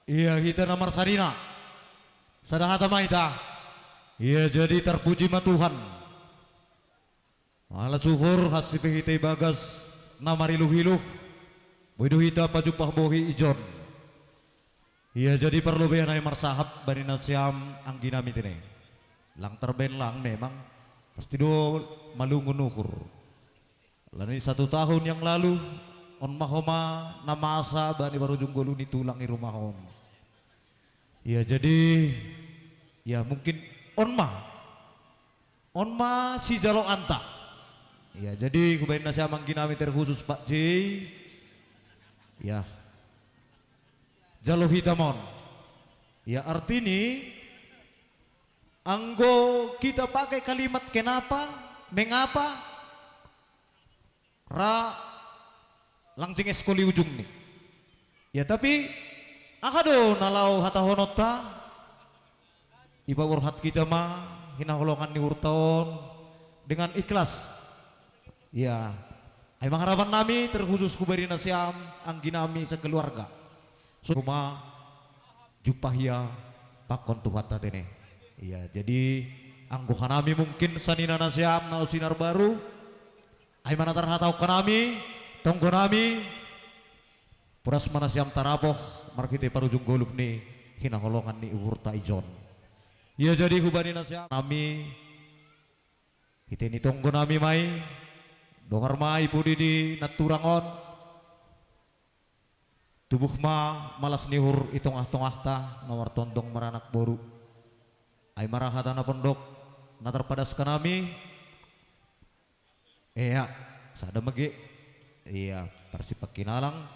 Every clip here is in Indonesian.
Iya kita nomor sarina. Sadahata maita. Iya jadi terpuji ma Tuhan. Ala syukur hasipi hita bagas namariluh-hiluh. Widu hita pajupah bohi ijon. Iya jadi perlu beanay marsahap bani nasyam ang ginamit ini. Lang terben lang memang pasti do malungun ukur. Lani 1 tahun yang lalu on mahoma namasa bani baru junggolu ni tulang i rumahon. Ya jadi ya mungkin on ma si jalo anta. Ya jadi kubain nasi amang ginami terkhusus Pak J. Ya jalo hitamon. Ya artinya anggo kita pakai kalimat kenapa, mengapa, langting eskoli ujung nih. Ya tapi akado nalau hatahonota iba urhat kita mah hinaholongan ni urtaon dengan ikhlas. Ya, ay harapan nami terkhusus kubari nasyam ang ginami sekeluarga. So, rumah jupahya pakon tuhat tatene. Ya, jadi angguhan nami mungkin sanina nasyam na sinar baru. Ay manatarhataw kanami, tonggo nami puras manasyam taraboh markite parujung goluk ni hinaholongan ni urta ijon. Ya jadi kubari nasyam nami hiteni tonggo nami mai dohar mai pudi di naturangon tubuh ma malas nihur itong-tongah ta nomor tondong maranak boru ay marahatana pondok natarpadas kanami iya sada magi iya parsi pakinalang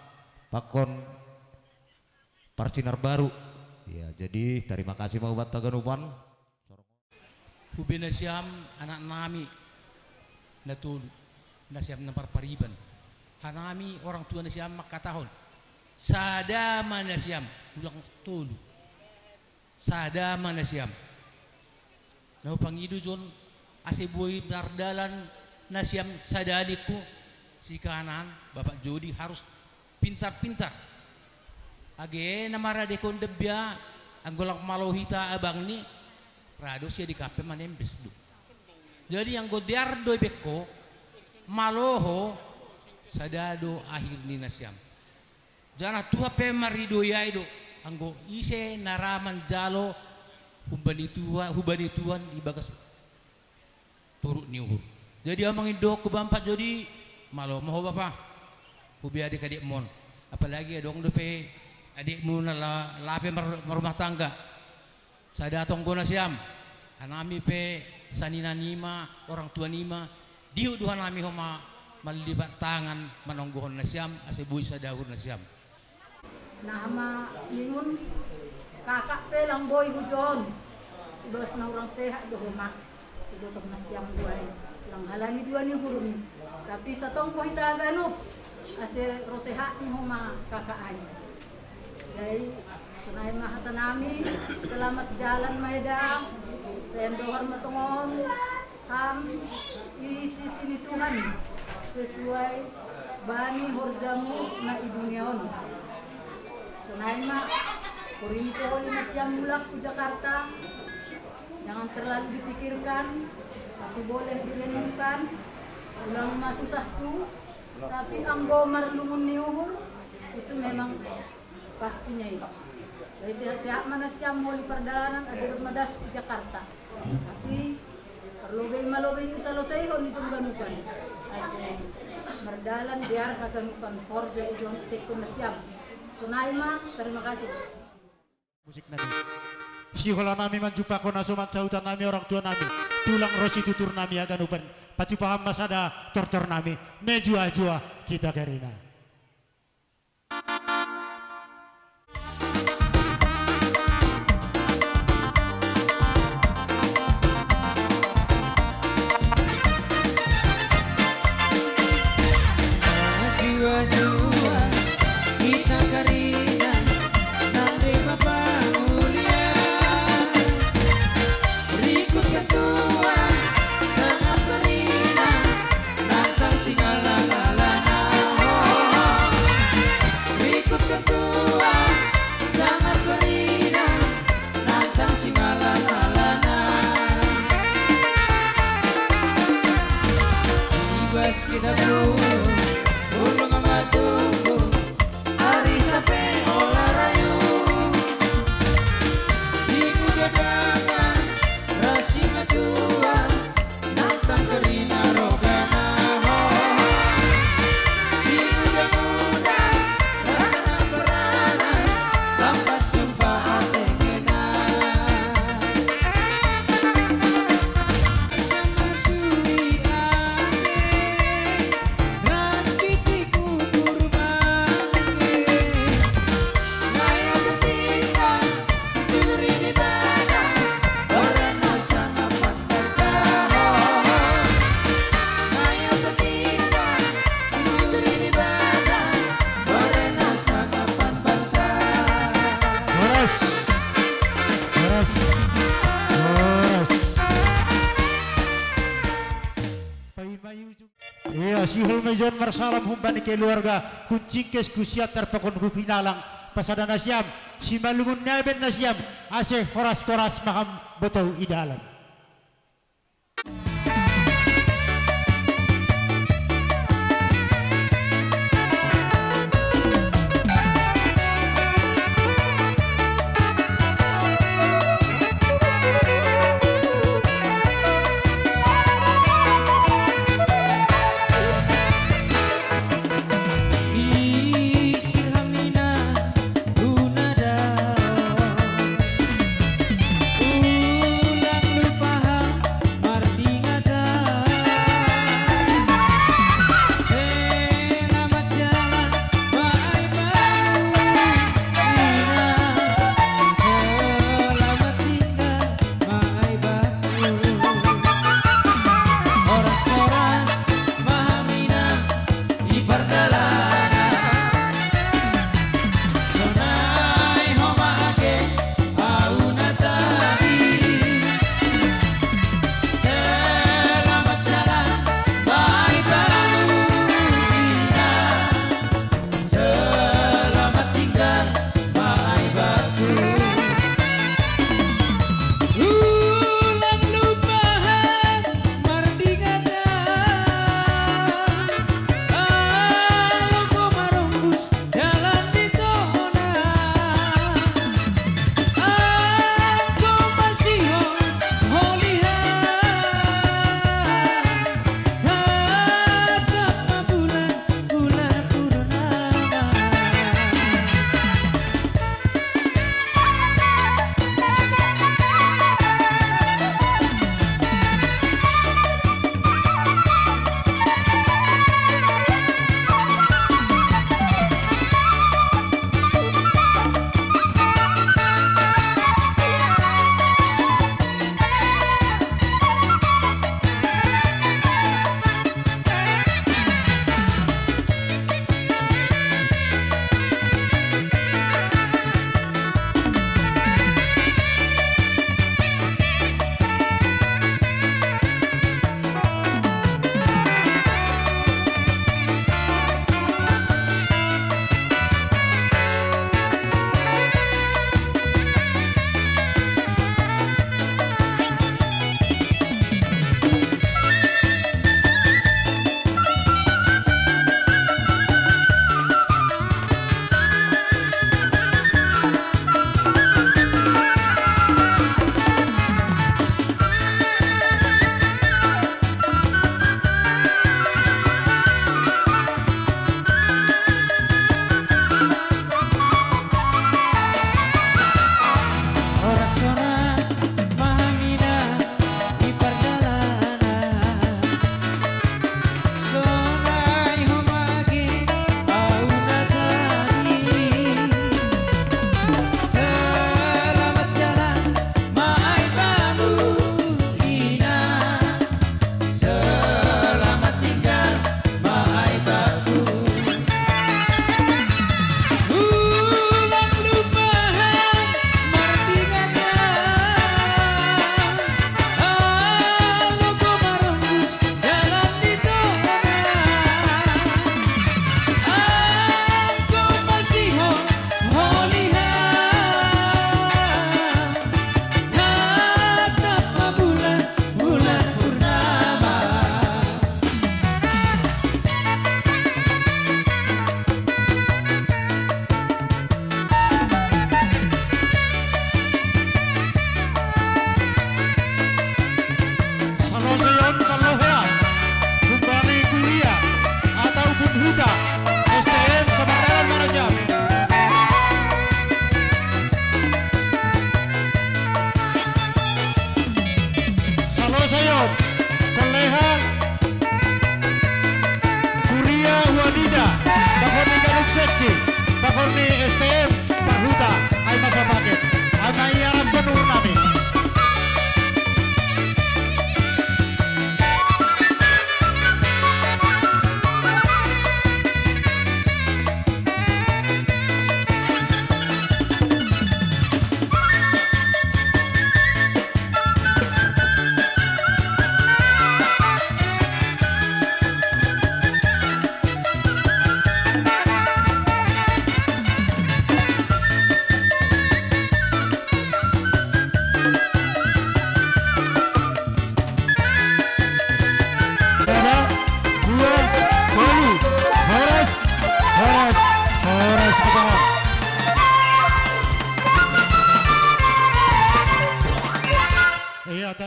pakon parsinar baru ya jadi terima kasih mau buat taganupan hubina siyam anak nami natul na siyam na parpariban hanami orang tua na siyam makatahon sadama na siyam ulang tulu sadama na siyam na pangidu jon asiboy nardalan na siyam sadaliku si kanan Bapak Jody harus pintar-pintar age namara de kondebya anggolang malohita abang ni rado siya di kape manembes do jadi yang godiardo beko maloho sadado akhir ni nasyam jana tuha pe marido yaido anggo ise naraman jalo hubani tuan di bagas turut niuhur jadi amang indo ke bampat jadi malo mau bapa hubi adik-adik mon apalagi adong dope adikmu na lape merumah tangga sadatong gona siam anami pe sanina nima orang tua nima diu duhan nami homa malibat tangan manonggohon na siam asibui sadahur na siam nama ingun kakak pe lang boy hujon dos na orang sehat do homa dos na siam duay lang halani dua ni hurumi tapi satong ko hita gano ase rosehat ni homa kakak ay jadi sunay mahata nami selamat jalan maeda sendohar matungon ham isi sini Tuhan sesuai bani horjamu na idunyaon sunay ma kurinto lima siang mulak ke Jakarta jangan terlalu dipikirkan tapi boleh direnungkan ulang masusah tu tapi anggo marlumun niuhur itu memang pastinya itu jadi sehat-sehat mana siang mau di perjalanan ada remadas di Jakarta tapi perlu malobay sa losayhon itu ganukan asli merdalan biar kaganukan horja itu tekun na siang sunaima terima kasih musik nami sihola nami manjupa ko nasumat sautan nami orang tua nami tulang rosi tutur nami agan upan pati paham masada cor-cor nami mejua-jua kita kerina Singalang-alang Sihol mejon marsalam humbani keluarga kuncingkes kusiat terpakon kukinalang pasada nasyam si malungun naben nasyam ase horas koras maham botau idalan. Ulang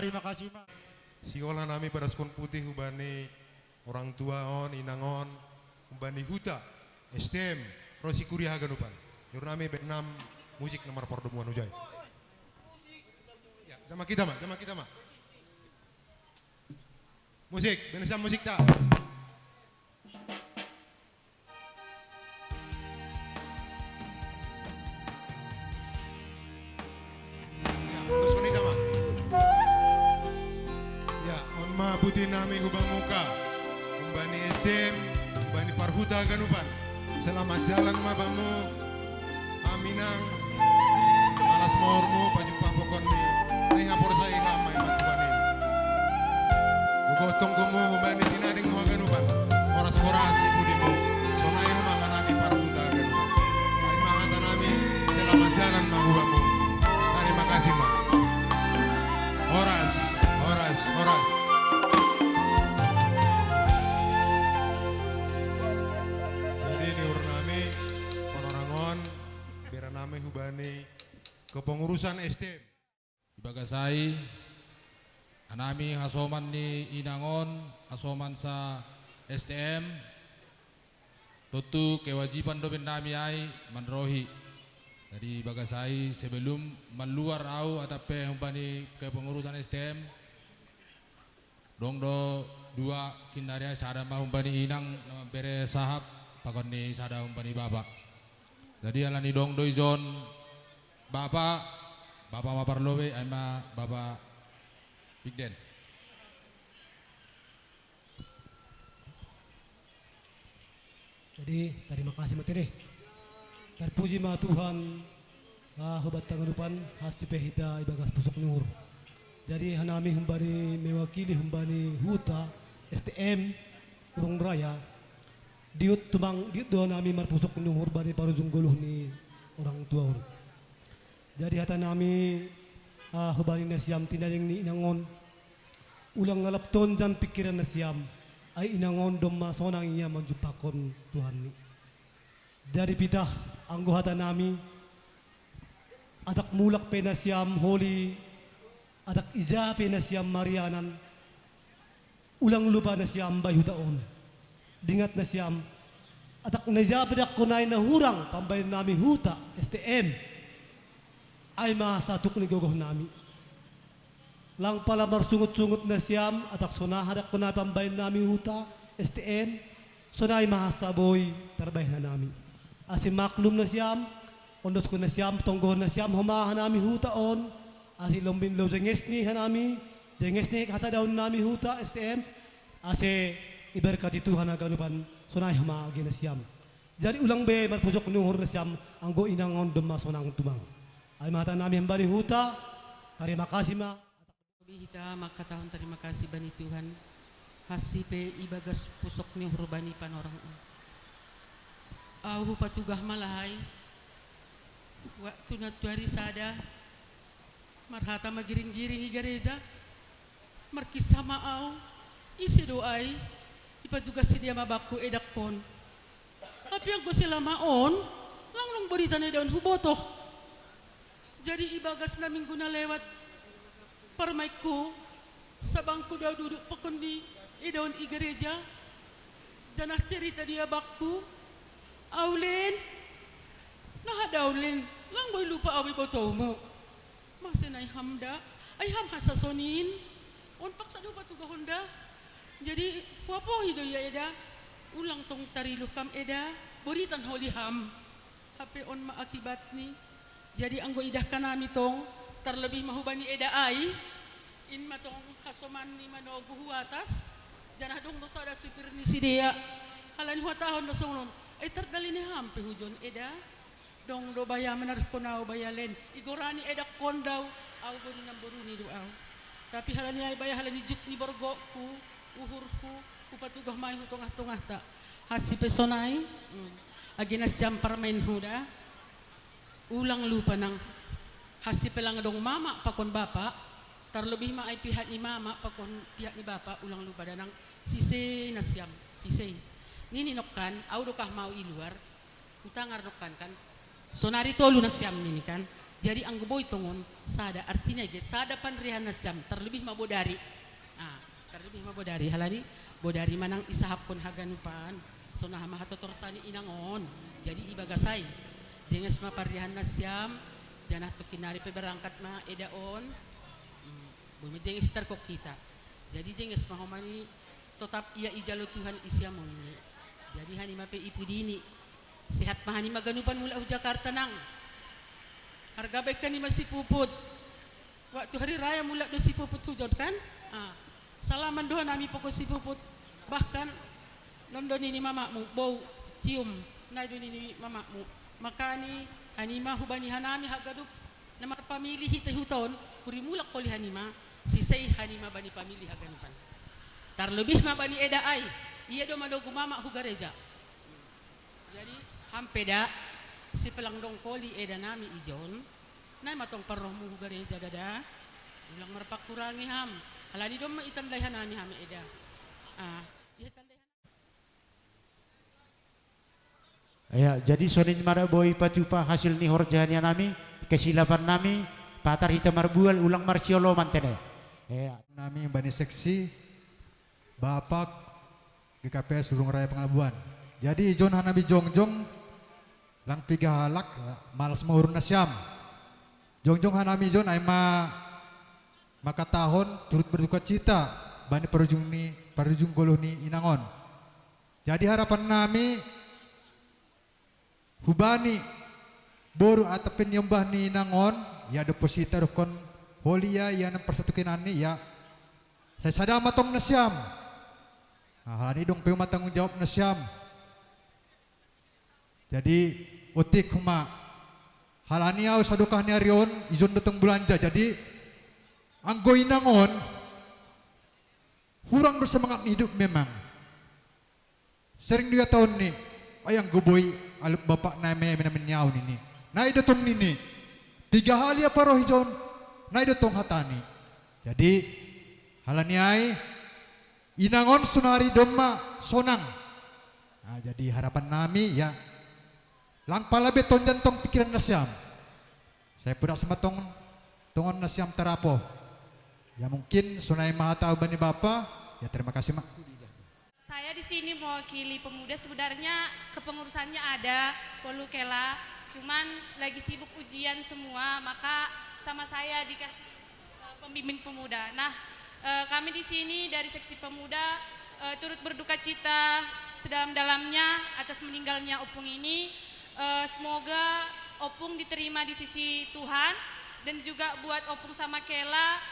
terima kasih ma. Sikola nami pada skon putih hubani orang tua on inangon hubani huta STM Rosi Kuria Ganupan. Yor nami benam musik nomor pertemuan ujai. Ya, sama kita mah. Musik, benesa musik tak. Terus kan kita mah. Ya, on ma putih nami hubang muka, hubani SDM, hubani Parhuta Ganupan. Selamat jalan mabamu, aminang, malas mormu, pajumpa pokon ni, ay hapor sa iha may matubani. Gugotong kumu hubani tinading mo Ganupan, oras-oras ibudimu, sonay humaka nami Parhuta Ganupan. Ay makata nami, selamat jalan mahubamu. Terima kasih ma. Horas. Jadi ini nami penorangon, biar nami hubani kepengurusan STM. Ibagasai anami hasoman ni inangon hasoman sa STM tentu kewajiban doben nami ai manrohi dari bagasai sebelum meluar au atape umpani kepengurusan STM dong do dua kindaria sada mah umpani inang bere sahab pakon ni sada umpani bapak jadi alani dong do izon bapak maparlobe ama bapak Bigden. Jadi terima kasih materi. Terpuji ma Tuhan hubat tanganupan hasti pehita ibagas pusok nur. Jadi hanami humbani mewakili humbani huta STM Urung Raya. Diut doa nami marpusok nuhur bani parujungguluh ni orang tua urut. Jadi hata nami hubani nasyam tinaring ni inangon ulang ngalapton jan pikiran nasyam ay inangon domma sonang iya manjupakon Tuhan ni. Dari pitah anggo hata nami atak mulak penasyam holi atak iza penasyam marianan ulang lupa nasyam bayu taon dingat nasyam atak naja pedak kunay na hurang pambayan nami huta STM ay masatuk ni gogoh nami lang pala marsungut-sungut nasyam atak sonahadak kunay pambayan nami huta STM sonay mahasaboy tarbay na nami asi maklum nasyam ondos ko nasyam tonggo nasyam humahan nami huta on asi lombin lo jenges ni hanami jenges ni kasa daun nami huta STM asi iberkati Tuhan ang kanupan sonay humagi nasyam jadi ulang be marpusok nuhur nasyam anggo inangon dema sonang tumang ay mata nami hambani huta terima kasih ma Bihita makatahon terima kasih bani Tuhan hasipe ibagas pusok ni hurbani panorang au patugah malahay waktu natuari sada marhata magiring-giring i gereja markisama au isi doai ipadugas si dia mabaku edakon tapi ang ko sila maon langlong berita na daun hubotoh jadi ibagas namin guna lewat parmaiku sa bangku daw duduk pakon di daun i gereja janah cerita dia bakku Aulin nahadawlin lang boy lupa awi botow mo masin ay hamda ay ham hasasonin on paksa do patuga honda jadi wapo hido ya eda ulang tong tarilu kam eda boritan holi ham hape on maakibat ni jadi anggo idah kanami tong terlebih mahubani eda ay in matong hasoman ni manogu huatas janah dong dosada supir ni sidea halani huatahon do songnon ay tardali ni hampe hujon eda dong do baya menarkonaw bayalen igorani eda kondaw aw goni nang boruni do aw tapi halani ay baya halani juk ni borgo ku uhurku upatugah may hutong-tongah ta hasi pesonay aginas siyam parmain huda ulang lupa nang hasi pelang dong mama pakon bapa terlebih ma ay pihak ni mama pakon pihak ni bapa ulang lupa danang sise nasyam sise nini nokkan au do kah mau iluar utangar nokkan kan sonari tolu nasyam nini kan Jadi ang boy tongon sada artinya ge sada panrihan nasyam terlebih mabodari. Terlebih mabodari halani bodari manang isahapon haganupan so nah mahatotorsani inangon. Jadi ibagasay jenges maparihan nasyam janah to kinari pe berangkat ma edaon. Bumi jenges terkok kita. Jadi jenges mahomani tetap ia ijalo Tuhan isyamon. Jadi hani mape ipu dini sehat mahani maganupan mula Jakarta nang. Harga baik kan ni masih puput. Waktu hari raya mula do si puput hujan kan? Salaman doa nami pokok si puput. Bahkan london ini mamamu bau cium naido ini mamamu. Maka ni anima hubani hanami hagadup nama pamilih hita huton puri mulak koli hanima si sei hanima bani pamilih haganupan. Terlebih ma bani eda ai. Iya do madogu mama hugareja. Jadi hampeda si pelangdong koli eda nami ijon na matong parrohmu hugareja dada ulang marpak kurangi ham halani dom ma itandayhan nami ham eda Ya, jadi sonin mara boy pacupa hasil ni horjanya nami kesilapan nami patar hita marbual ulang marsiolo mantene. Ya, Nami Bani Seksi Bapak GKPS Surung Raya Pengalabuan. Jadi ijon hanabi jongjong lang piga halak malas mahurun nasyam. Jongjong hanami jon ay maka tahun turut berduka cita bani parujung goloh ni inangon. Jadi harapan nami hubani boru atau penyembah ni inangon ya deposita rukun holia ya nam persatukan ani ya saya sadar matong nasyam. Hani dong peu matanggung jawab nasyam. Jadi utik huma halani au sadukah ni arion izon datang belanja. Jadi anggo inangon kurang bersemangat hidup memang. Sering 2 tahun nih ayang goboy alup bapak name menyaun ini. Nai datang ini 3 hali apa roh izon nai datang hatani. Jadi halani ai inangon sunari domma sonang. Jadi harapan nami ya lang pala beton jantong pikiran nasyam. Saya pura sama tongon nasyam terapo. Ya mungkin sunai maha tahu bani Bapak. Ya terima kasih mak. Saya di sini mewakili pemuda, sebenarnya kepengurusannya ada Polu Kela, cuman lagi sibuk ujian semua, maka sama saya dikasih pembimbing pemuda. Nah, kami di sini dari seksi pemuda turut berduka cita sedalam-dalamnya atas meninggalnya Opung ini. Semoga Opung diterima di sisi Tuhan dan juga buat Opung sama Kela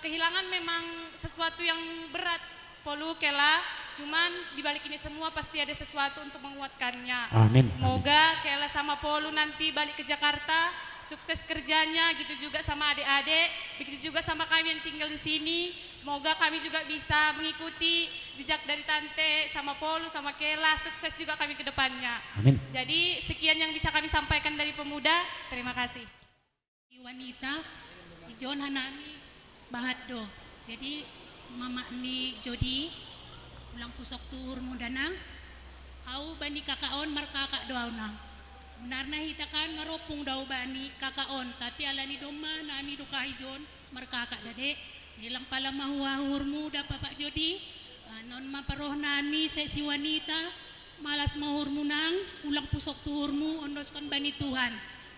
kehilangan memang sesuatu yang berat Polu Kela, cuman dibalik ini semua pasti ada sesuatu untuk menguatkannya. Amin. Semoga Kela sama Polu nanti balik ke Jakarta sukses kerjanya, gitu juga sama adik-adik, begitu juga sama kami yang tinggal di sini. Semoga kami juga bisa mengikuti jejak dari Tante sama Polu sama Kela, sukses juga kami ke depannya. Amin. Jadi sekian yang bisa kami sampaikan dari pemuda, terima kasih. Wanita, ijon hanami bahat do. Jadi mama ni Jodi ulang pusok tur mudanang, au bani kakaon markakak doaw nang. Sebenarnya hita kan maropong daw bani kakaon, tapi alani doma nami duka ijon markakak dade. Ilang pala mahuahur muda Pak Jodi, non maparoh nami si wanita, malas mahur munang, ulang pusok turmu ondoskan bani Tuhan.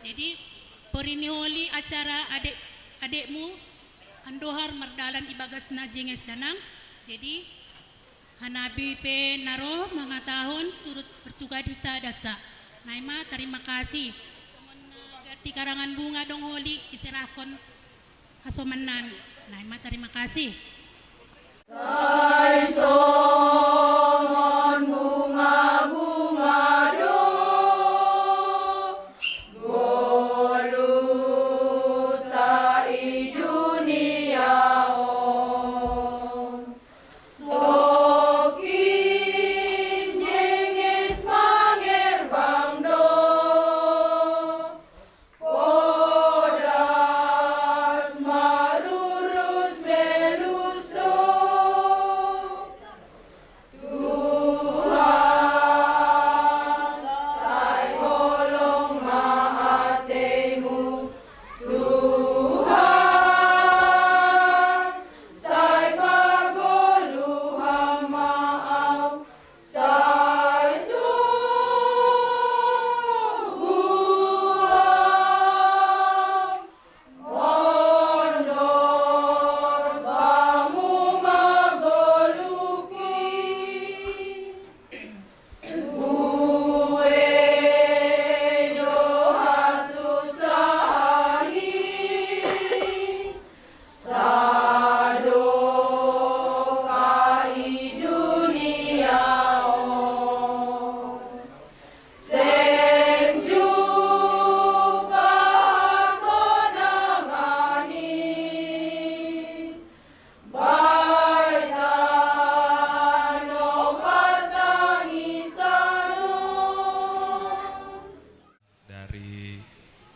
Jadi periniholi acara adekmu andohar mardalan ibagas na jenges danang. Jadi hanabi pe naro mga tahun turut bertugas di dasa. Naima terima kasih. Samana berarti karangan bunga dong holi iserahkon hasoman nami. Naima terima kasih. Songon bunga-bunga do goluta i dunia on tokin jenges mangerbang do podas marurus melus do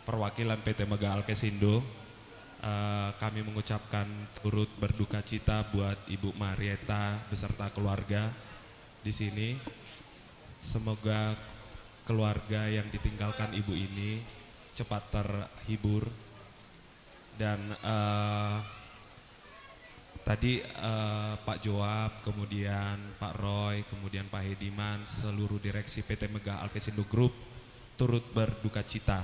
perwakilan PT Mega Alkesindo, kami mengucapkan turut berduka cita buat Ibu Marieta beserta keluarga di sini. Semoga keluarga yang ditinggalkan ibu ini cepat terhibur. Dan tadi Pak Joab, kemudian Pak Roy, kemudian Pak Hediman, seluruh direksi PT Mega Alkesindo Group turut berduka cita.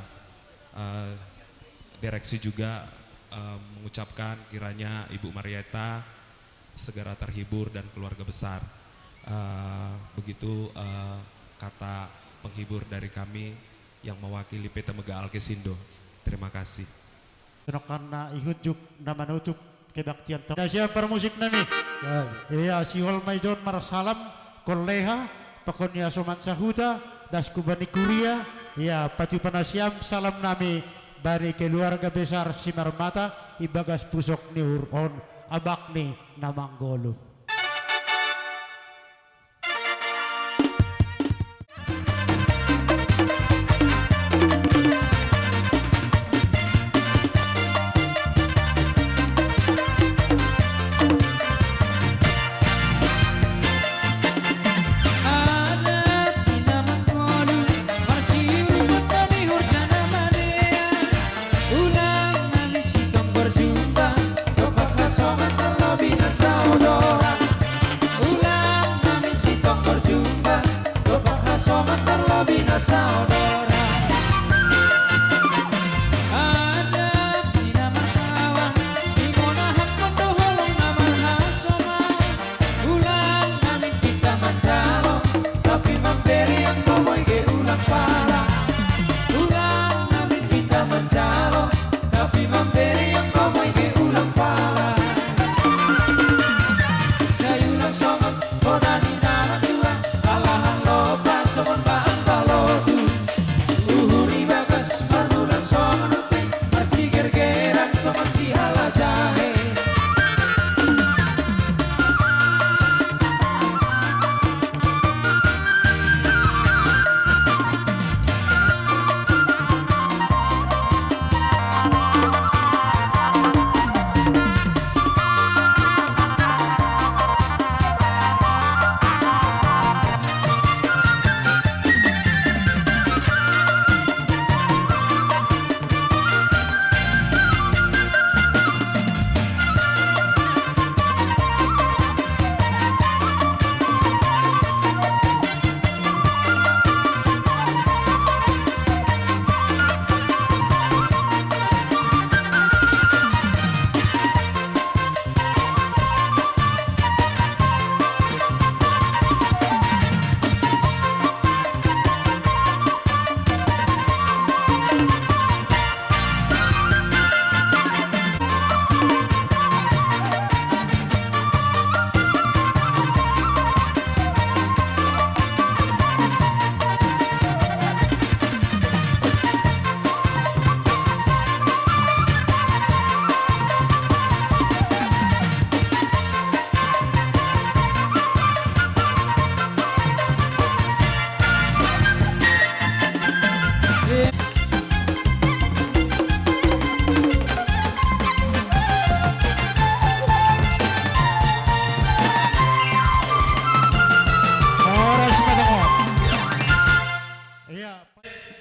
Direksi juga mengucapkan kiranya Ibu Marieta segera terhibur dan keluarga besar. Begitu kata penghibur dari kami yang mewakili PT Mega Alkesindo. Terima kasih. Karena ikut juk nama nutup kebaktian tak. Siapa permusik nami? Iya, si hol maijon marasalam koleha pakonya soman sahuta das kubani kuria. Ya, pati panasiam salam nami dari keluarga besar Simarmata ibagas pusok ni uron abakni namanggolo.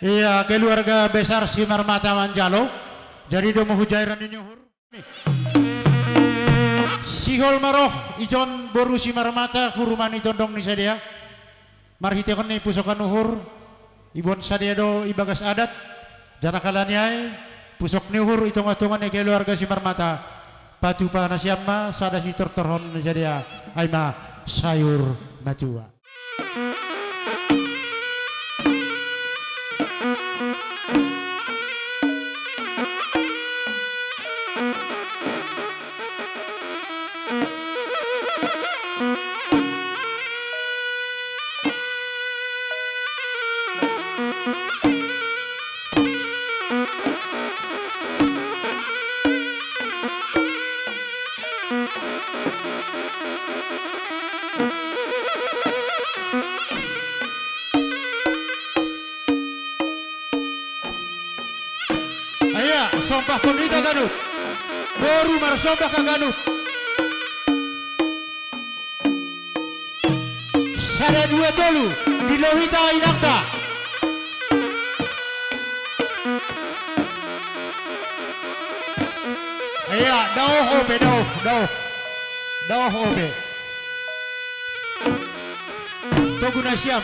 Iya, keluarga besar Simarmata Manjalo. Jadi do mahujairan ini hur. Sihol maroh ijon boru Simarmata huruman itondong ni sadia. Marhite kon ni pusokan uhur. Ibon sadia do ibagas adat. Jana kalanyai pusok ni uhur itong atungan ni keluarga Simarmata. Patu pa nasyamma sada si tortorhon ni sadia. Aima sayur matua. Aya, sompah kondita ganut. Boru marsompah ka ganut. Sada dua tolu, dilohita inakta. Aya, daoh ope, daoh ope. Togu nasyam.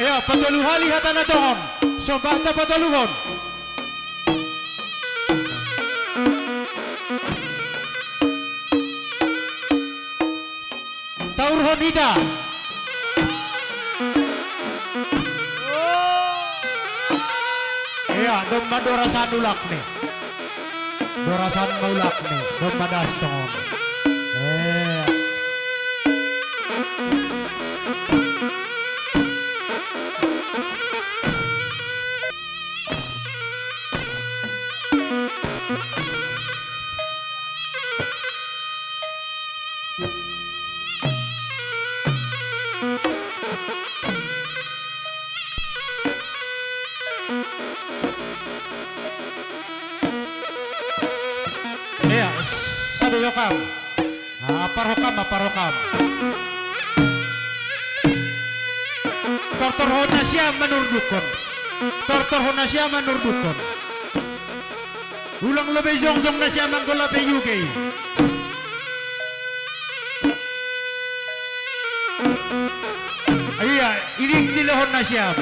Ayo, patuluhali hata na tohon. Sombah ta patuluhon. Taurhon hita. Iya, domba dorasan ulak nih. Dorasan ulak nih, domba daston. Iya, sabi yokam. Aparokam. Tortor honasya menurdukon. Ulang lebih jong nasya manggola pe UK. Iya, ini dilahon nasya.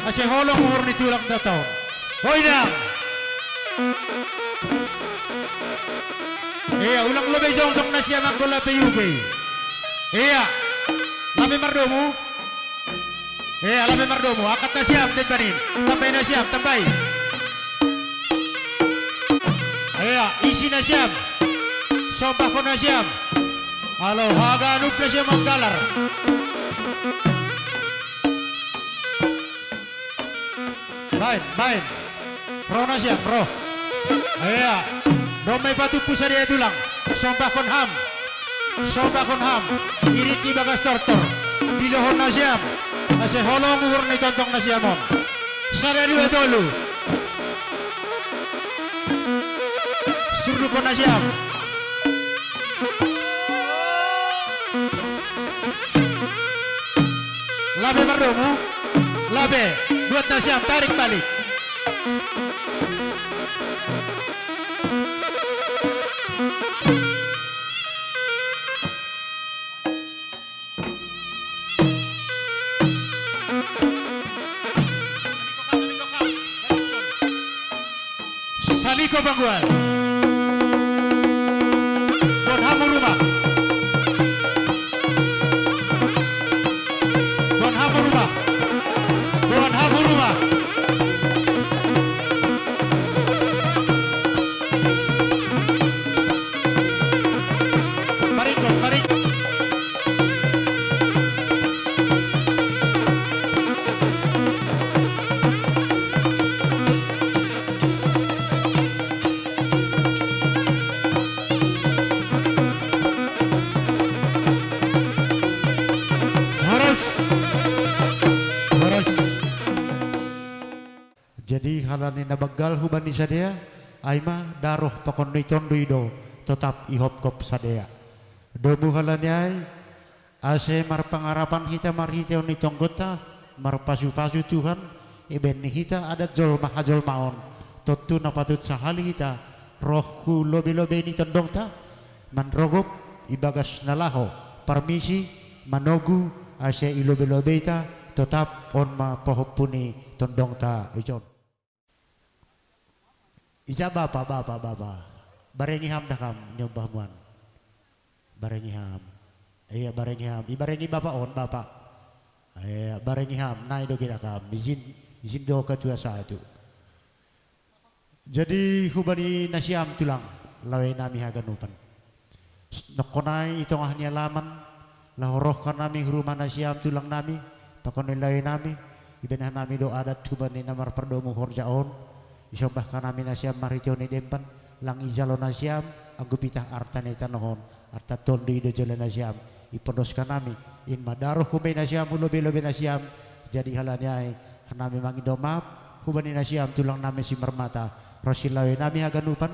Ase holong umur ni tulang datang. Hoy na. Iya, ulang lebih jong nasya manggola pe UK. Iya, labi mardomu. Iya, labi mardomu. Akat nasyam din banin. Tambay nasyam, tambay. Iya, isi nasyam. Sompah ko nasyam. Halo, haganuk nasyam ang galar. Main. Pro nasyam, pro. Iya, domay patupu sa dia tulang. Sompah kon ham. Irit di bagas tortor. Dilohon nasyam. Kasi holong uhur ni tontong nasyamon. Sada dua tolu. Surdu kon nasyam. Labe mardomu. Labe. Buat nasyam. Tarik balik. Saliko Banggual. Bon hamu rumah. Maring. Jadi halani nabagal hubani sadea aima daroh pakondoi tondoido tetap ihop kop sadea domu halani ai ase mar pangarapan hita mar hita oni tonggota mar pasu-pasu Tuhan iben hita ada jolma hajol maon totu napatut sahali hita rohku lobe-lobe ni tondong ta manrogop ibagas nalaho permisi manogu ase ilobe-lobe ta tetap on ma pohopuni tondong ta ijon. Ija bapa barengi ham dakam nyobahmuan barengi ham Iya barengiham, ibarengi bapak on bapak. Iya barengiham, naik do kita kam, izin do ketua satu. Jadi hubani nasiam tulang, lawe nami haganupan. Nakonai itong ahnya laman, lahoroh kan nami rumah nasiam tulang nami, pakonai lawe nami, ibenah nami do adat hubani namar perdomu horjaon, isombah kan nami nasiam maritioni dempan, lang ijalo nasiam, anggu pitah artane tanohon, arta tondi do jalan nasiam. Ipodoskan nami in madaroh kumay nasyam ulobe-lobe nasyam jadi halanyay hanami mangidomap hubani nasyam tulang nami si mermata rosilawe nami haganupan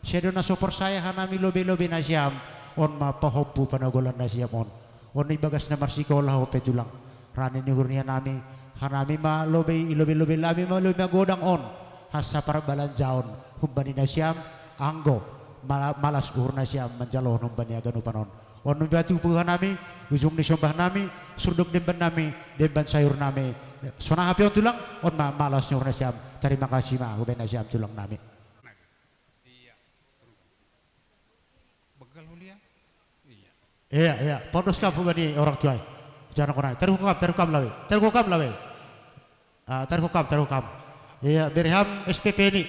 sedo na sopor saya hanami lobe-lobe nasyam on mapahopu panagolan nasyam on ibagas na marsikolah hope tulang rani ni hurnia nami hanami ma lobe ilobe-lobe lami ma lobe magodang on hasa para balanjaon hubani nasyam anggo malas uhur nasyam manjalon hubani haganupan on batu puhan nami, ujung disombah nami, surduk demban nami, demban sayur nami. Sona hapi on tulang, on malas nyor nasyam. Terima kasih ma, huben nasyam tulang nami. Begal hulia? Iya, pondos kam hubani orang tua. Jangan konai, terhukam lawe. Terhukam. Iya, berham SPP ini.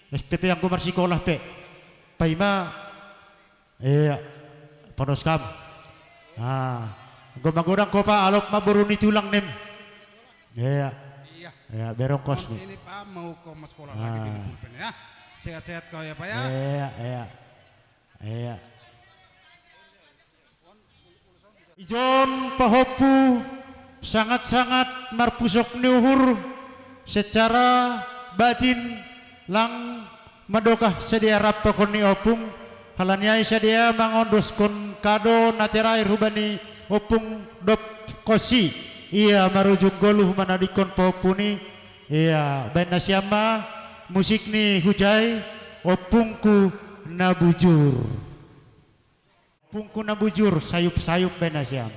SPP yang kumar sekolah pe. Paima, iya. Panos kam. Gomagorang ko pa alok maburuni tulang nem. Iya. Ya, berong kos nih. Ini Pak mau ke sekolah lagi di pulpen ya. Sehat-sehat kau ya Pak ya. Iya. Ijon pahopu sangat-sangat marpusok niuhur secara batin lang madokah sedia rapakon ni opung halanyai sedia mangondos kon kado naterai rubani opung dop kosi iya marujung goluh manadikon popuni iya ben nasyama musik ni hujai opungku nabujur sayup-sayup ben nasyam.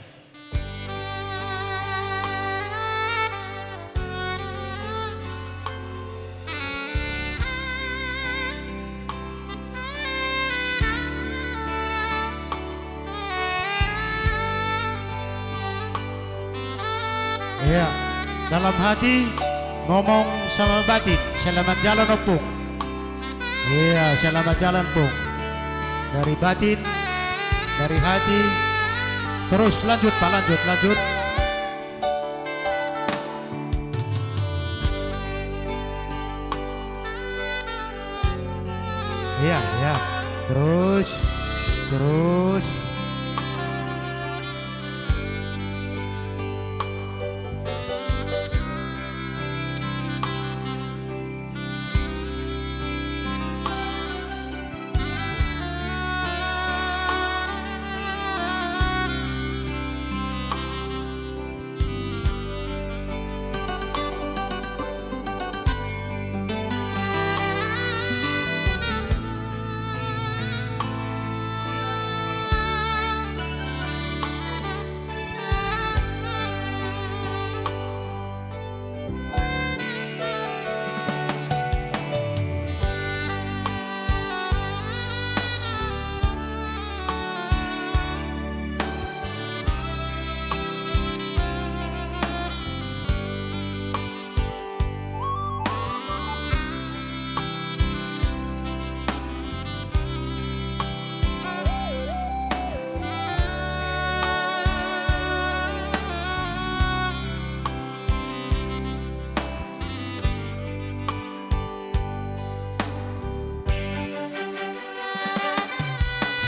Iya, dalam hati ngomong sama batin, selamat jalan opung. Iya, selamat jalan pung. Dari batin, dari hati, terus lanjut Pak, lanjut. Iya, terus.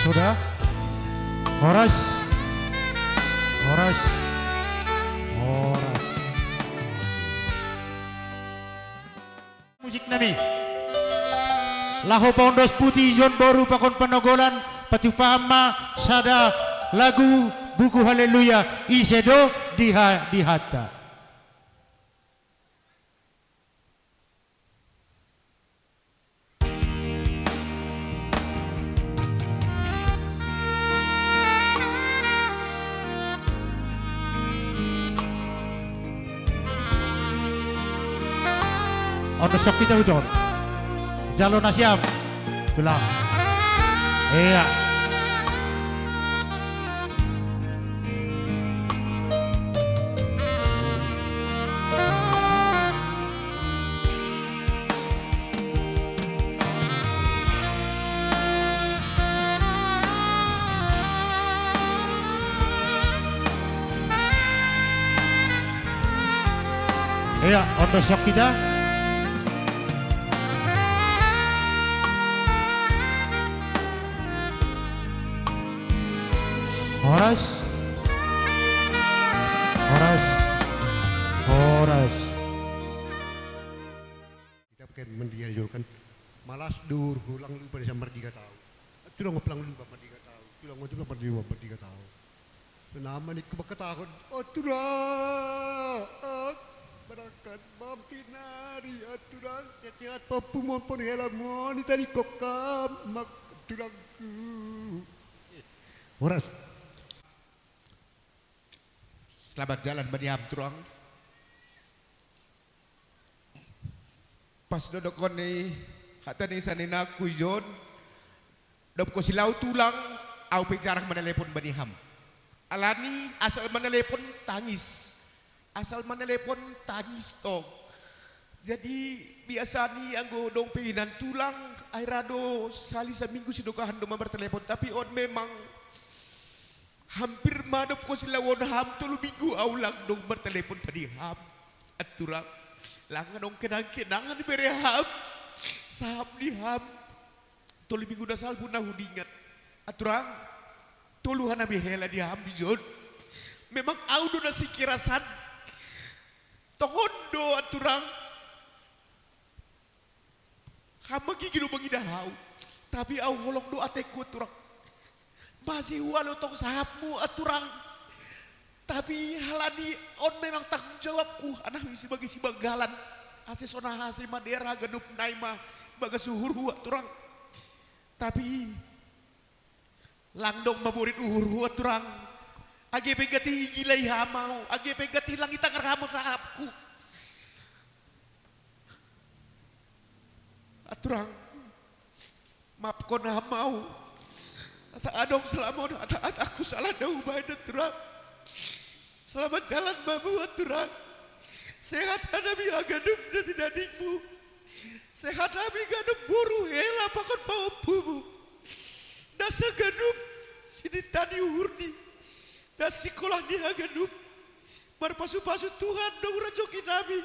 Sudah? Horas. Musik nami. Laho pondos putih John Boru pakon penogolan patupama sada lagu buku haleluya isedo dihata. Ono sok kita hujon jalur nasyam bilang iya Iya, untuk sok kita. Horas. Horas. Horas. Kita pakai mendiga kan malas dur ulang lu pada samar 3 tahun. Itu dong pelang lu pada 3 tahun. Itu dong itu pada 3 tahun. Nama ni kebakatakon. Oh turang. Barakan mampir nari aturang. Ciat papumon pon helamon tadi kokam mak turangku. Horas. Selamat jalan Bani Hamturang. Pas dodok kone hata ni sanina kujon. Dop ko silaw tulang au jarang menelepon Bani Ham. Alani asal menelepon tangis. Asal menelepon tangis tong. Jadi biasa ni anggo dong penginan tulang airado sali seminggu sidokahan do bertelepon tapi on memang hampir madop ko sila won ham tulu minggu aulang dong bertelepon tadi ham aturang langan dong kenang-kenangan bere ham sahab di ham tulu minggu dasal pun hudingat aturang tulu hana hela di ham bijon memang audo na sikirasan tongondo aturang hamagi gido mangidahau tapi au holong do ateku aturang masih walau tong sahabu aturang tapi halani on memang tanggung jawabku anak misi bagi si bagalan ase sona hase madera gadup naima baga suhur aturang tapi langdong maburit uhur aturang age pegati igilai hamau age pegati langit tangar sahabku aturang maafkon hamau Ata adong selamat, ata aku salah dah ubah turang. Selamat jalan babu turang. Sehat hadapi agadup dan tidak dikmu. Sehat hadapi gadup buru hela pakon paupumu. Dasa gadup sini tadi urni. Das sekolah di agadup. Berpasu-pasu Tuhan dong rajoki nabi.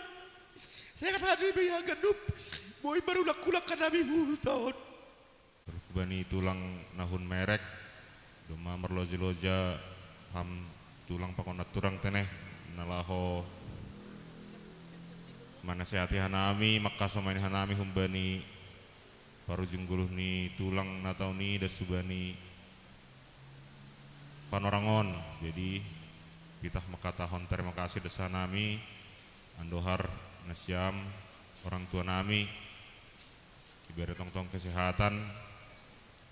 Sehat hadapi agadup. Boy baru lakulak nabi tahun. Bani tulang nahun merek doma merloja-loja ham tulang pakon turang teneh nalaho mana sehati hanami maka somain hanami humbani paru jungguluh ni tulang natau ni dan subani panorangon jadi pitah maka tahon terima kasih desa nami andohar nasyam orang tua nami ibere tong-tong kesehatan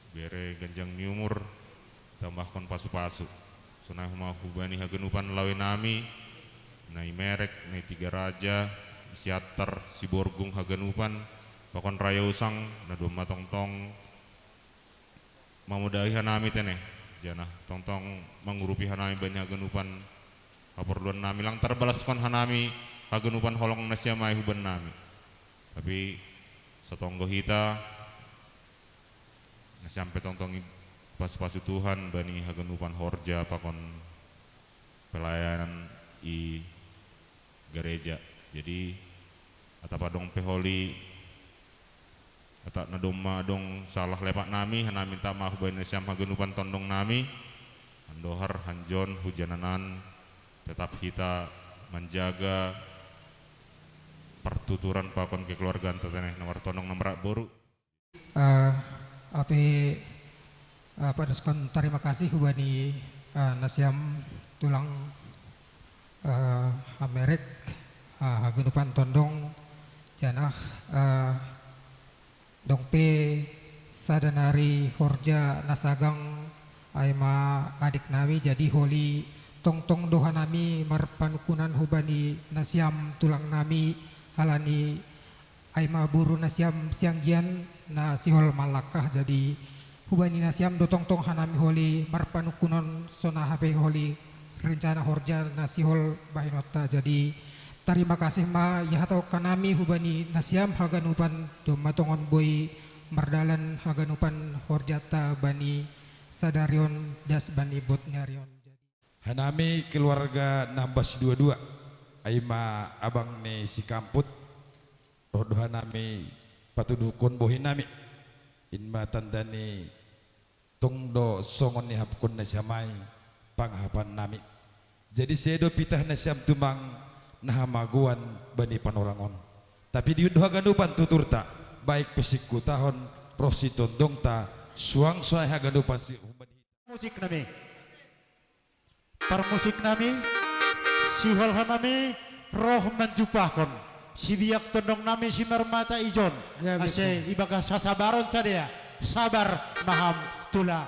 bere ganjang ni umur tambahkan pasu-pasu sunah mau hubani hagenupan lawe nami nai merek nai 3 raja siater si borgung hagenupan pakon raya usang na doma tong-tong mamudahi hanami teneh jana tong-tong mengurupi hanami bani hagenupan kaperluan nami lang terbalaskan hanami hagenupan holong nasya mai huban nami tapi setonggo hita sampai tongtongi pas-pasu Tuhan bani hagenupan horja pakon pelayanan i gereja jadi atapa dong peholi atak nadoma dong salah lepak nami hana minta maaf bani syam hagenupan tondong nami andohar hanjon hujananan tetap kita menjaga pertuturan pakon kekeluargaan teteneh nomor tondong nomor boru api pada sekon terima kasih hubani nasyam tulang Amerik hagenupan tondong janah dongpe sadanari horja nasagang aima adik nami jadi holi tong-tong doha nami marpanukunan hubani nasyam tulang nami halani aima buru nasyam sianggian na sihol malakah jadi hubani nasyam do tong-tong hanami holi marpanukunon sona hape holi rencana horja na sihol bahinota jadi terima kasih ma ya hatau kanami hubani nasyam haganupan do matongon boy mardalan haganupan horjata bani sadarion das bani botnyarion hanami keluarga nambas 22 Aima abang ni si kamput rodohan nami patudukon bohin nami inma tandani tungdo songon ni hapkon na siamay panghapan nami. Jadi sedo pitah na siam tumang nahamaguan bani panorangon. Tapi di doha ganupan tuturta baik pesikku tahon rosi tondong ta suang suai haganupan si musik nami musik nami si halha nami roh menjupahkon si biak tondong nami si mermata ijon ase ibaga sasabaron sadia sabar maham tula.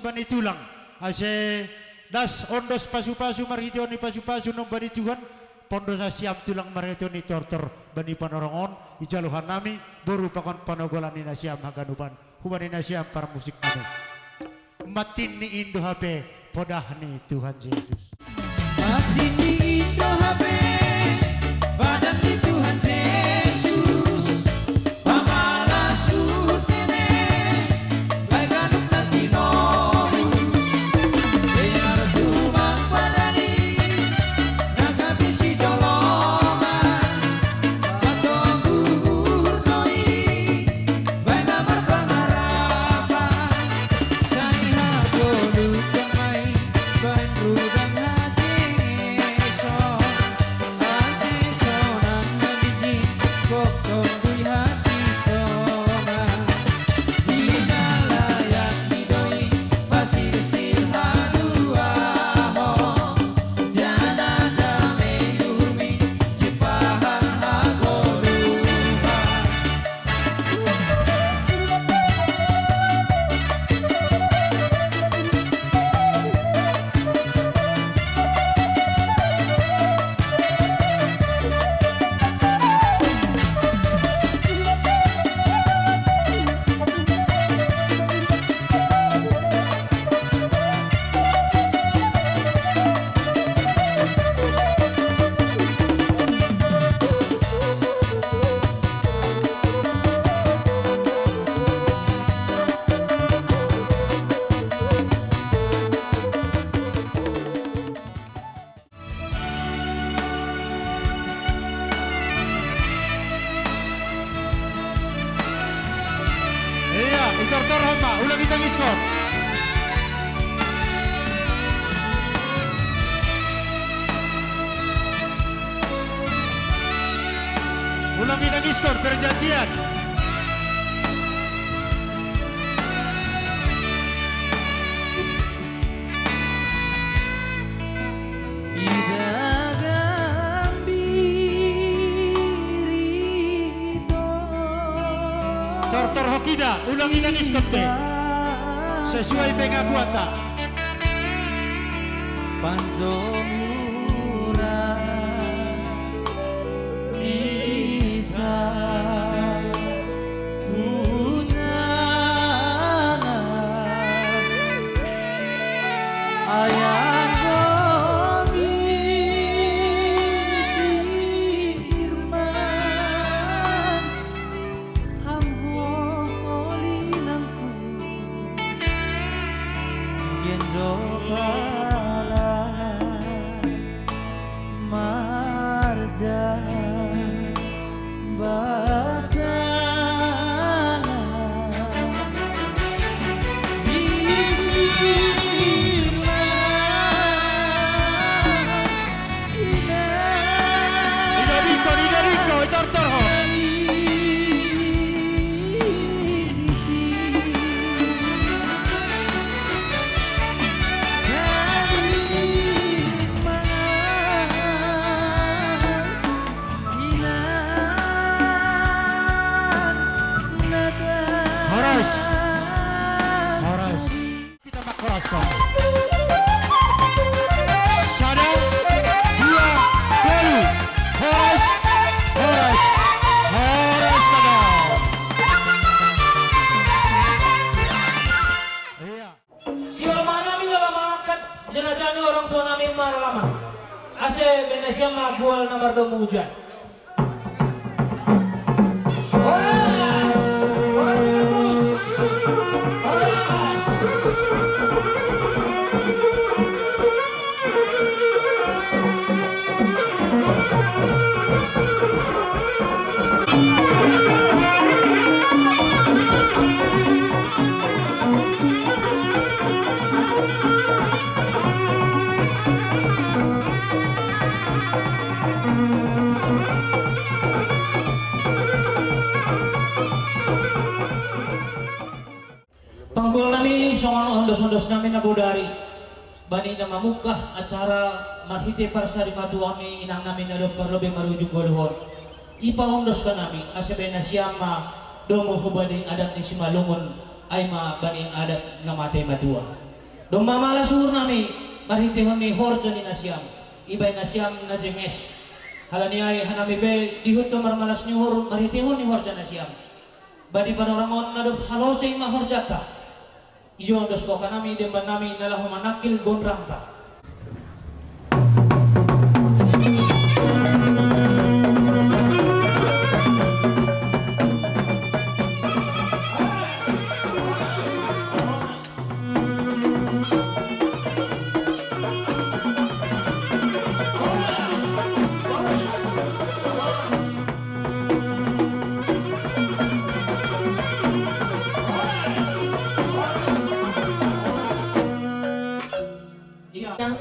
Bani tulang ase das ondos pasu-pasu marhitioni pasu-pasu nung bani Tuhan pondos siam tulang marhitioni tortor bani panorongon ijaluhan nami boru pakon panogolani nasiam haganupan hubani nasiam para musik nami matin ni indo hape podah ni Tuhan Yesus matin ni indo hape badan ni Tuhan Yesus pamalas utene baganuk natino Saya Tortor hamba, ulang kita skor. Ulang kita skor, perjanjian. Tortor hokida, ulang kita skor be. Sesuai pengakuan tak. Panjomura bisa kunangan ayang gomi sirman hamholi nangku gendo marja batana Idoriko, Tortor. Horas. Kita mak horas kok. Sadar, 2, baru. Horas kadang. Iya. Siapa mana mi dalam angkat jenazah ni orang tua nami maralama. Ase Venesia magual nomor 2 hujan. Pangkul nami songon ondos-ondos nami nabodari bani nama mukah acara marhite parsari matuami inang nami nado perlobe marujung godohon ipa ondos ka nami asebena siama domo hubani adat ni simalungun aima bani adat namate matua domma malasur nami marhite honi horja ni nasiam ibay nasiam na jenges halani ay hanami pe dihutto marmalas nyuhur marhite honi horja nasiam bani panorangon nado halose ima horjata iyon dos ko kanami demban nami nalahu manakil gondrangta.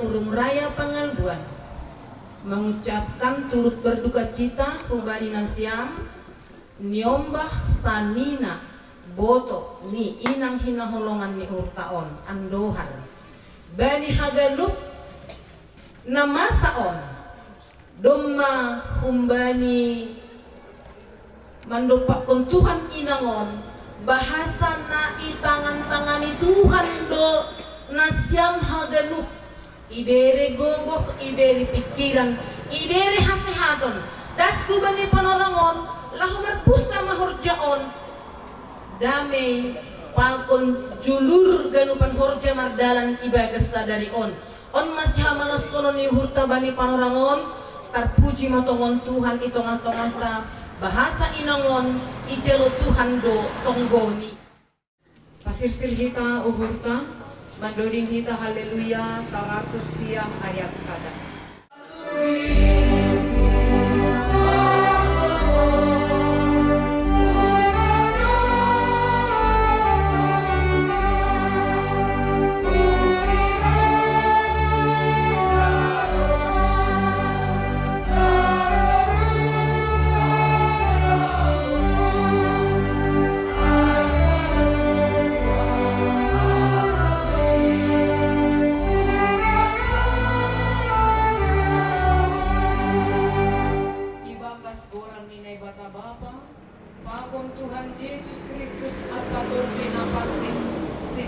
Urung Raya Panganbuan mengucapkan turut berduka cita ubari nasiam niombah sanina boto ni inang hinaholongan ni urtaon andohan bani hagalup namasaon domma umbani mandopak Tuhan inangon bahasa na itangan-tangani Tuhan do nasiam hagalup ibere gogoh, ibere pikiran, ibere hasehadon. Das kubani panorangon, lahu berpusta mahorjaon. Damai pakon julur ganupan horja mardalan ibagas sadari on. On masih hamanas kono ni hurta bani panorangon, terpuji motongon Tuhan itongan-tongan ta. Bahasa inangon, ijelo Tuhan do tonggoni. Pasir silhita uhurta. Mandoding hita haleluya 100 siang ayat sadar.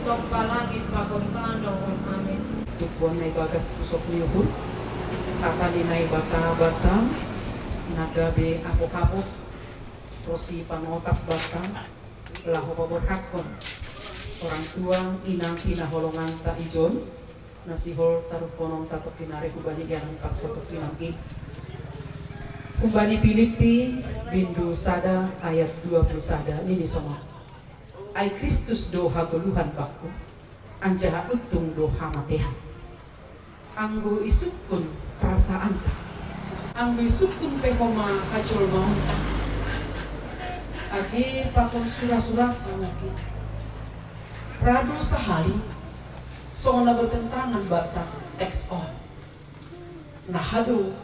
top palangit pagontano. Amin. Tukuan na ibagas pusok niyuhun. Kakali na ibata-bata. Nagabi ako kapot. Rosi panotak bata. Laho paborhakon. Orang tua inang pinaholongan ta ijon. Nasihol taruh konong tato kinari kubani yang paksa to kinangki. Kubani Filipi bindu sada ayat 20 sada nini songo. Ai Kristus do haguluhan bakku. Anjaha utung do hamatehan. Anggo isukun perasaan ta. Anggo isukun pehoma kacul maunta. Agi pakon surah-surah mungkin. Rado sahali soal bertentangan batang teks on. Nahado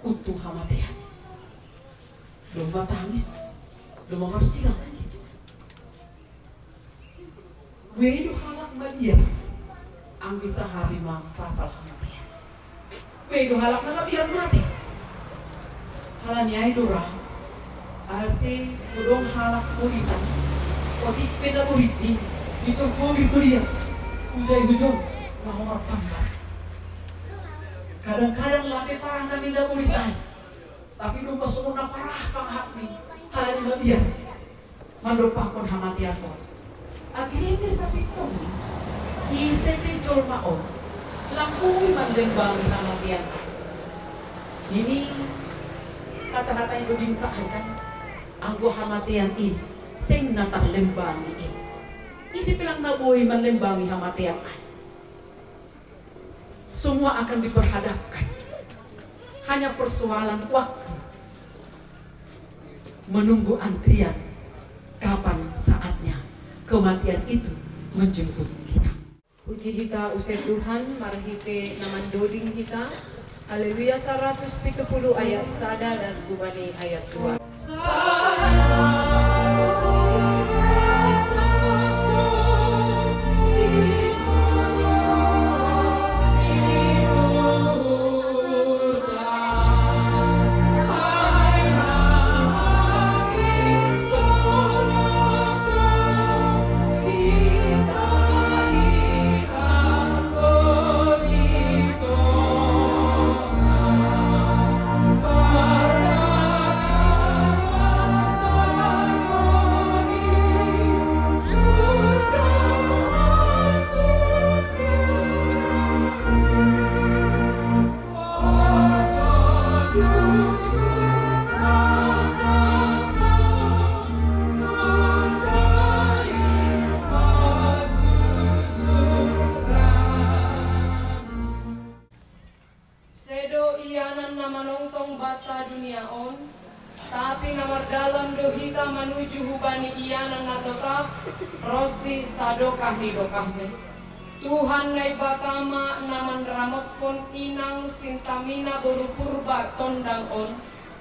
utuh hamatehan. Belum matangis, belum marsilang gitu. Wedo halak mabiar, ang bisa hari mang pasal hamatehan. Wedo halak na mabiar mati. Halanya itu rah. Asi udong halak muritan. Otik peda muritni itu kulit dia. Ujai hujung lahomar tambah. Kadang-kadang lape parah na minda muritan. Tapi nung pasumuna parah panghat ni halani mabiar. Mandopakon hamatian ko. Agrime sa sitong isipin jolmaon. Lampuy manlembang hamatian ka. Ini kata-kata yang berdimtakan kan. Anggo hamatian in sing natarlembangi in. Isip lang na buhay manlembangi hamatian ay. Semua akan diperhadapkan. Hanya persoalan waktu. Menunggu antrian. Kapan saatnya kematian itu menjemput kita. Puji kita usai Tuhan, marhite naman doding kita. Haleluya 170 ayat sada das gubani ayat 2. Tapi nomor dalam dohita menuju hubani iyanan natotap rosi sadokah hidokahnya. Tuhan nai batama naman ramot pon inang sintamina boru purba tondang on.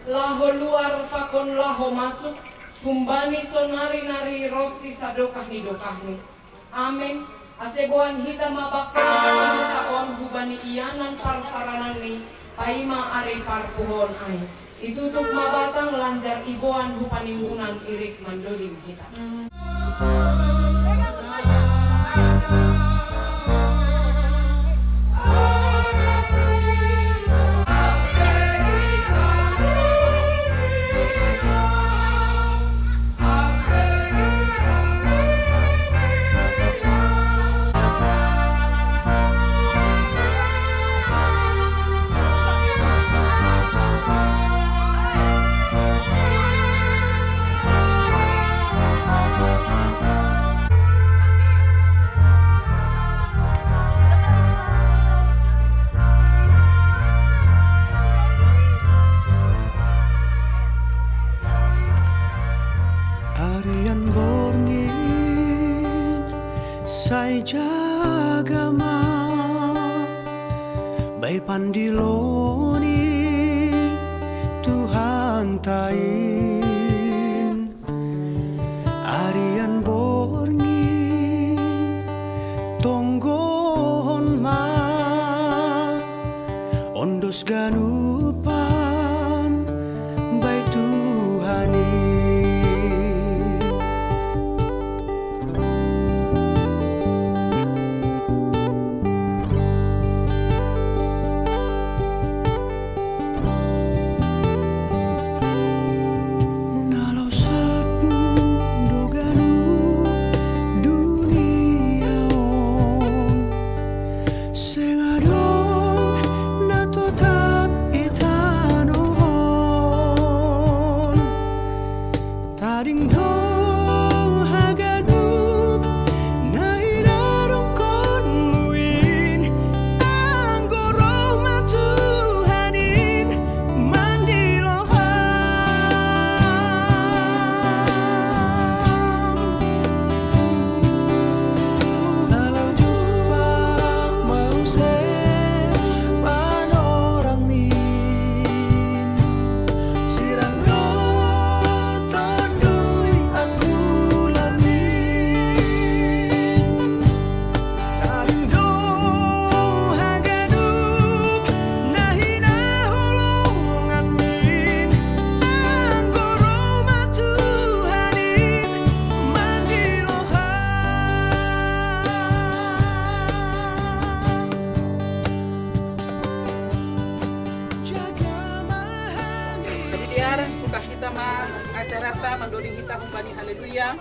Laho luar pakon laho masuk humbani sonari nari rosi sadokah hidokahnya. Amin. Aseboan hita mabakal on hubani iyanan parsaranani paima are parpuhon ai. Ditutup mabatang lanjar iboan hupanimbunan irik mandolim kita. Jagama Bay pandiloni Tuhan tain Arian borngin Tonggon ma Ondos ganupan Bay Tuhani mandoding hita humbani haleluya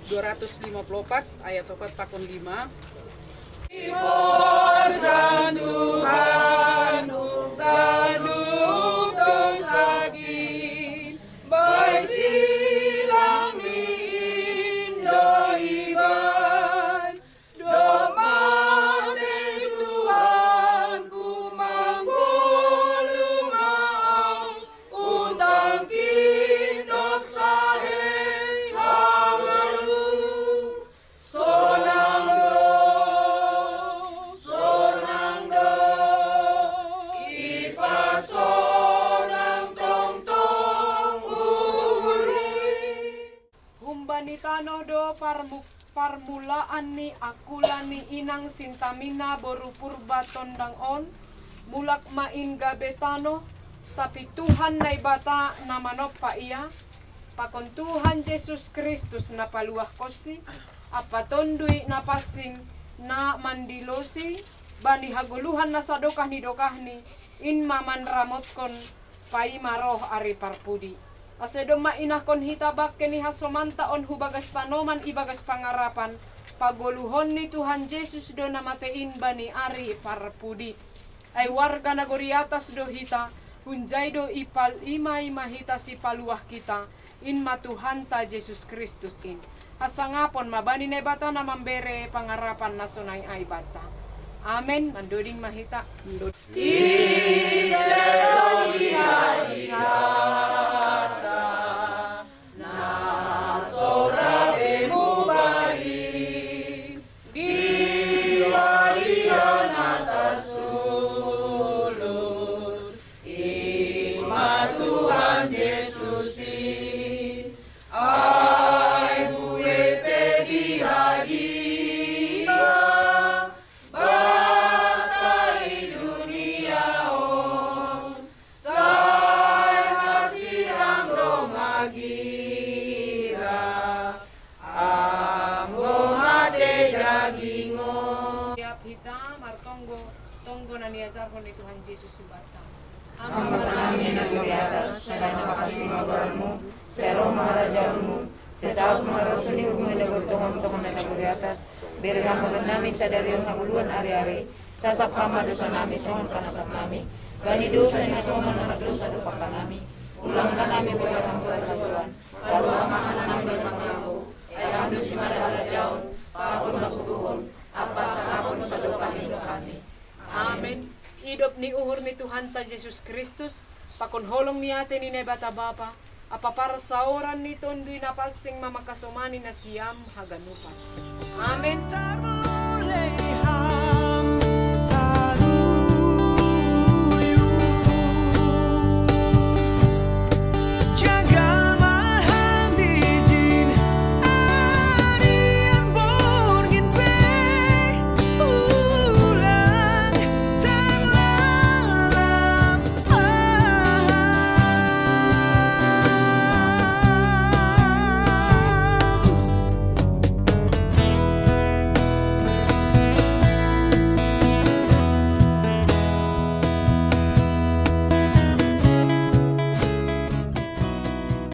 254 ayat 4 pakon 5. Iborsan Tuhan uganup dosagin baik silang di Indo iban domate Tuhan ku manggulu maang undang kinok sahe hangelu sonang Tano do parmulaan ni akula ni inang sintamina boru purba tondang on mulak main gabetano tapi Tuhan nai bata na manoppa iya pakon Tuhan Yesus Kristus na paluah kosi apa tondui na pasing na mandilosi bani haguluhan na sadokah ni in maman ramotkon pai maroh ari parpudi asedo mainah kon hitabak keni hasomanta on hubagas tanoman ibagas pangarapan pagoluhon ni Tuhan Yesus do namatein bani ari parpudi ay warga nagori atas do hita hunjay do ipal imay mahita si paluah kita in matuhan ta Yesus Kristus in asangapon mabani na bata na mambere pangarapan na sunay ay bata amen manduding mahita Tuhan Yesus subata. Amin di atas sedang makasih magoranmu, sero maharajamu, sesaut maharusuni hubungan bertongon-tongon dan di atas, berikan menami sadari yang haguluan hari-hari, sasap kama dosa nami sohon kanasap nami, bani dosa dengan sohon nama dosa dupakan nami, ulangkan nami beberapa Tuhan, lalu amangan nami bermangaku, ayam dusi madahala jauh, pakun makukuhun, apa sahapun sadokan hidup kami. Amin. Hidup ni uhur ni Tuhan ta Yesus Kristus pakon holong ni ate ni bata bapa apa para sauran ni tondui na pasing mamakasomani na siyam haganupan. Amen.